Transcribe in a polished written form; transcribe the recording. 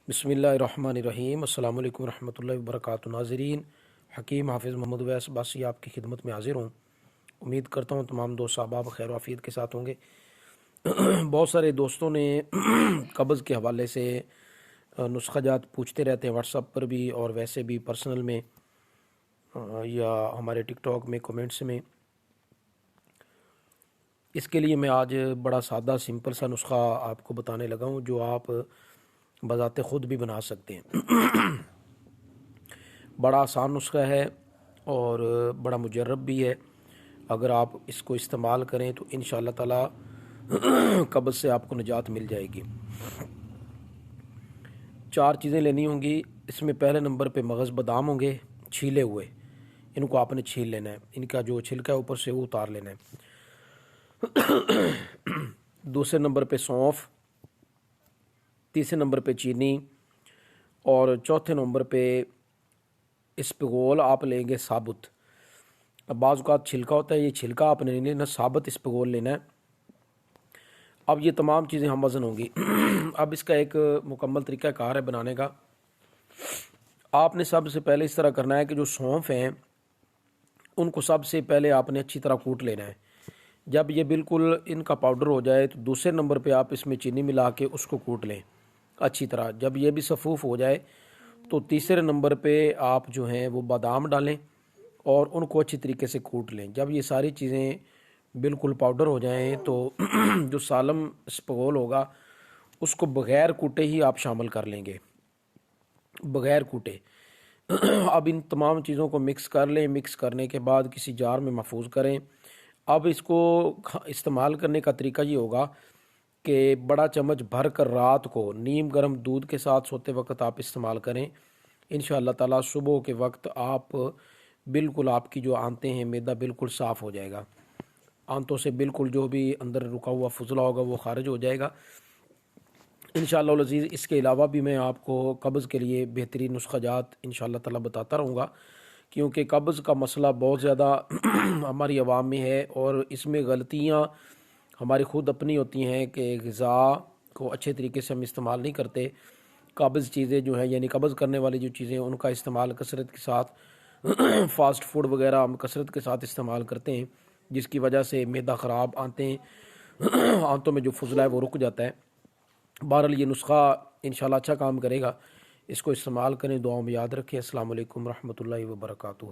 بسم اللہ الرحمن الرحیم۔ السلام علیکم ورحمۃ اللہ وبرکاتہ۔ ناظرین، حکیم حافظ محمد ویس باسی آپ کی خدمت میں حاضر ہوں۔ امید کرتا ہوں تمام دوست احباب خیر و عافیت کے ساتھ ہوں گے۔ بہت سارے دوستوں نے قبض کے حوالے سے نسخہ جات پوچھتے رہتے ہیں، واٹس ایپ پر بھی اور ویسے بھی پرسنل میں یا ہمارے ٹک ٹاک میں کمنٹس میں۔ اس کے لیے میں آج بڑا سادہ سمپل سا نسخہ آپ کو بتانے لگا ہوں جو آپ بذات خود بھی بنا سکتے ہیں۔ بڑا آسان نسخہ ہے اور بڑا مجرب بھی ہے۔ اگر آپ اس کو استعمال کریں تو انشاءاللہ تعالی قبض سے آپ کو نجات مل جائے گی۔ 4 چیزیں لینی ہوں گی۔ اس میں پہلے نمبر پہ مغز بادام ہوں گے چھیلے ہوئے، ان کو آپ نے چھیل لینا ہے، ان کا جو چھلکا ہے اوپر سے وہ اتار لینا ہے۔ دوسرے نمبر پہ سونف، تیسرے نمبر پہ چینی، اور چوتھے نمبر پہ اسپغول آپ لیں گے ثابت۔ اب بعض اوقات چھلکا ہوتا ہے، یہ چھلکا آپ نے نہیں لینا، ثابت اسپغول لینا ہے۔ اب یہ تمام چیزیں ہم وزن ہوں گی۔ اب اس کا ایک مکمل طریقہ کار ہے بنانے کا۔ آپ نے سب سے پہلے اس طرح کرنا ہے کہ جو سونف ہیں ان کو سب سے پہلے آپ نے اچھی طرح کوٹ لینا ہے۔ جب یہ بالکل ان کا پاؤڈر ہو جائے تو دوسرے نمبر پہ آپ اس میں چینی ملا کے اس کو کوٹ لیں اچھی طرح۔ جب یہ بھی صفوف ہو جائے تو تیسرے نمبر پہ آپ جو ہیں وہ بادام ڈالیں اور ان کو اچھی طریقے سے کوٹ لیں۔ جب یہ ساری چیزیں بالکل پاؤڈر ہو جائیں تو جو سالم اسپغول ہوگا اس کو بغیر کوٹے ہی آپ شامل کر لیں گے، بغیر کوٹے۔ اب ان تمام چیزوں کو مکس کر لیں۔ مکس کرنے کے بعد کسی جار میں محفوظ کریں۔ اب اس کو استعمال کرنے کا طریقہ یہ ہوگا کہ بڑا چمچ بھر کر رات کو نیم گرم دودھ کے ساتھ سوتے وقت آپ استعمال کریں۔ انشاءاللہ تعالی صبح کے وقت آپ بالکل، آپ کی جو آنتیں ہیں، معدہ بالکل صاف ہو جائے گا، آنتوں سے بالکل جو بھی اندر رکا ہوا فضلہ ہوگا وہ خارج ہو جائے گا انشاءاللہ العزیز۔ اس کے علاوہ بھی میں آپ کو قبض کے لیے بہترین نسخہ جات انشاءاللہ تعالی بتاتا رہوں گا، کیونکہ قبض کا مسئلہ بہت زیادہ ہماری عوام میں ہے اور اس میں غلطیاں ہماری خود اپنی ہوتی ہیں کہ غذا کو اچھے طریقے سے ہم استعمال نہیں کرتے۔ قابض چیزیں جو ہیں، یعنی قبض کرنے والی جو چیزیں ان کا استعمال کثرت کے ساتھ فاسٹ فوڈ وغیرہ ہم کثرت کے ساتھ استعمال کرتے ہیں، جس کی وجہ سے معدہ خراب، آنتوں میں جو فضلہ ہے وہ رک جاتا ہے۔ بہرحال یہ نسخہ انشاءاللہ اچھا کام کرے گا، اس کو استعمال کریں، دعاؤں میں یاد رکھیں۔ السلام علیکم ورحمۃ اللہ وبرکاتہ۔